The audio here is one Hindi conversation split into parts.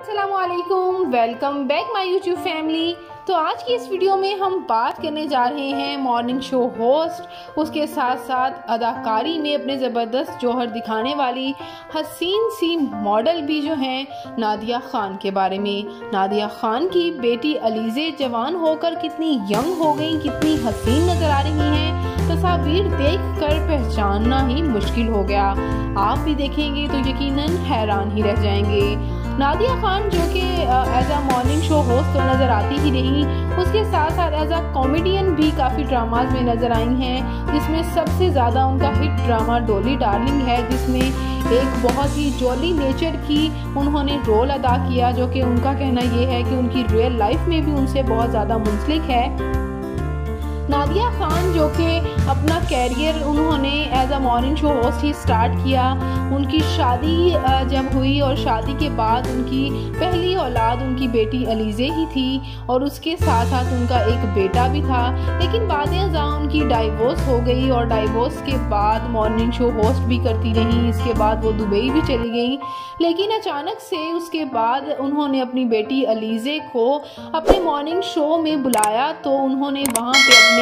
अस्सलामुअलैकुम, welcome back my YouTube family. तो आज की इस वीडियो में हम बात करने जा रहे हैं मॉर्निंग शो होस्ट, उसके साथ साथ अदाकारी में अपने ज़बरदस्त जौहर दिखाने वाली हसीन सी मॉडल भी जो हैं नादिया खान के बारे में। नादिया खान की बेटी अलीज़े जवान होकर कितनी यंग हो गई, कितनी हसीन नज़र आ रही हैं, तस्वीर देखकर पहचानना ही मुश्किल हो गया। आप भी देखेंगे तो यकीनन हैरान ही रह जाएंगे। नादिया खान जो कि as a morning show host तो नज़र आती ही रही, उसके साथ साथ एज अ कॉमेडियन भी काफ़ी ड्रामाज में नज़र आई हैं, जिसमें सबसे ज़्यादा उनका हिट ड्रामा डॉली डार्लिंग है, जिसमें एक बहुत ही जॉली नेचर की उन्होंने रोल अदा किया, जो कि उनका कहना ये है कि उनकी रियल लाइफ में भी उनसे बहुत ज़्यादा मुंसलिक है। नादिया खान जो कि अपना कैरियर उन्होंने as a morning show host ही स्टार्ट किया। उनकी शादी जब हुई और शादी के बाद उनकी पहली औलाद उनकी बेटी अलीज़े ही थी, और उसके साथ साथ उनका एक बेटा भी था। लेकिन बाद-ए-ज़ां उनकी डाइवोर्स हो गई और डाइवोर्स के बाद मॉर्निंग शो होस्ट भी करती रहीं। इसके बाद वो दुबई भी चली गई, लेकिन अचानक से उसके बाद उन्होंने अपनी बेटी अलीज़े को अपने मॉर्निंग शो में बुलाया, तो उन्होंने वहाँ पे अपने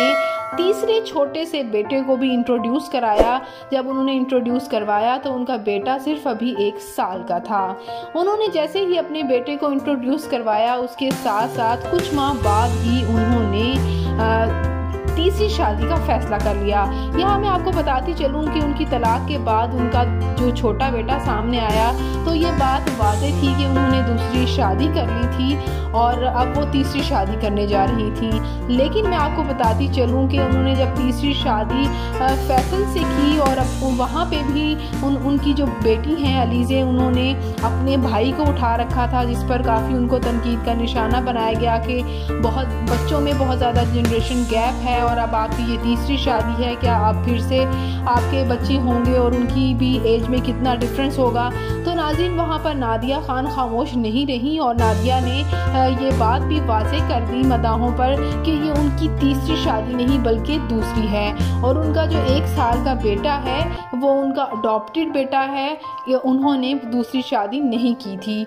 तीसरे छोटे से बेटे को भी इंट्रोड्यूस कराया। जब उन्होंने इंट्रोड्यूस करवाया तो उनका बेटा सिर्फ अभी 1 साल का था। उन्होंने जैसे ही अपने बेटे को इंट्रोड्यूस करवाया, उसके साथ साथ कुछ माह बाद ही उन्होंने तीसरी शादी का फैसला कर लिया। यहाँ मैं आपको बताती चलूँ कि उनकी तलाक के बाद उनका जो छोटा बेटा सामने आया, तो ये बात वाज़ेह थी कि उन्होंने दूसरी शादी कर ली थी और अब वो तीसरी शादी करने जा रही थी। लेकिन मैं आपको बताती चलूँ कि उन्होंने जब तीसरी शादी फैसल से की और अब वहाँ पे भी उनकी जो बेटी हैं अलीज़े, उन्होंने अपने भाई को उठा रखा था, जिस पर काफ़ी उनको तनकीद का निशाना बनाया गया कि बहुत बच्चों में बहुत ज़्यादा जनरेशन गैप है और अब आपकी ये तीसरी शादी है, क्या आप फिर से आपके बच्चे होंगे और उनकी भी एज में कितना डिफरेंस होगा। तो नाज़रीन, वहाँ पर नादिया खान खामोश नहीं रही और नादिया ने ये बात भी वाज़ेह कर दी मदाहों पर कि ये उनकी तीसरी शादी नहीं बल्कि दूसरी है, और उनका जो 1 साल का बेटा है वो उनका अडॉप्टेड बेटा है। ये उन्होंने दूसरी शादी नहीं की थी,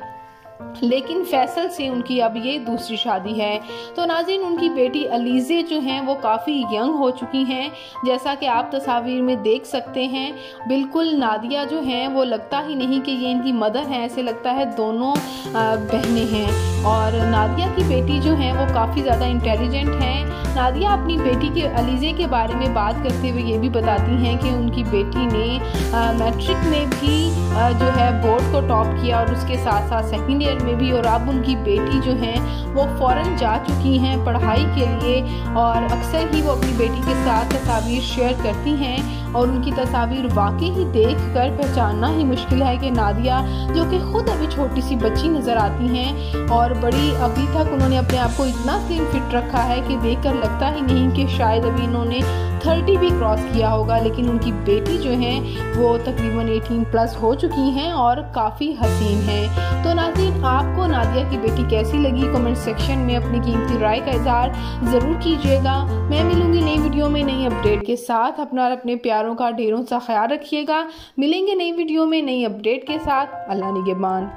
लेकिन फैसल से उनकी अब ये दूसरी शादी है। तो नाज़रीन, उनकी बेटी अलीज़े जो हैं वो काफ़ी यंग हो चुकी हैं, जैसा कि आप तस्वीर में देख सकते हैं। बिल्कुल नादिया जो हैं वो लगता ही नहीं कि ये इनकी मदर हैं, ऐसे लगता है दोनों बहनें हैं। और नादिया की बेटी जो हैं वो काफ़ी ज़्यादा इंटेलिजेंट हैं। नादिया अपनी बेटी के अलीज़े के बारे में बात करते हुए ये भी बताती हैं कि उनकी बेटी ने मैट्रिक में भी जो है बोर्ड को टॉप किया और उसके साथ साथ सेकेंड ईयर में भी, और अब उनकी बेटी जो हैं वो फ़ौरन जा चुकी हैं पढ़ाई के लिए, और अक्सर ही वो अपनी बेटी के साथ तस्वीर शेयर करती हैं, और उनकी तस्वीर वाकई ही देखकर पहचानना ही मुश्किल है कि नादिया जो कि ख़ुद अभी छोटी सी बच्ची नज़र आती हैं और बड़ी अभी तक उन्होंने अपने आप को इतना स्लिम फिट रखा है कि देखकर लगता ही नहीं कि शायद अभी इन्होंने 30 भी क्रॉस किया होगा। लेकिन उनकी बेटी जो हैं वो तकरीबन 18 प्लस हो चुकी हैं और काफ़ी हसीन हैं। तो नाज़रीन, आपको नादिया की बेटी कैसी लगी, कमेंट सेक्शन में अपनी कीमती राय का इज़हार ज़रूर कीजिएगा। मैं मिलूँगी नई वीडियो में नई अपडेट के साथ। अपना और अपने प्यारों का ढेरों सा ख्याल रखिएगा। मिलेंगे नई वीडियो में नई अपडेट के साथ। अल्लाह निगहबान।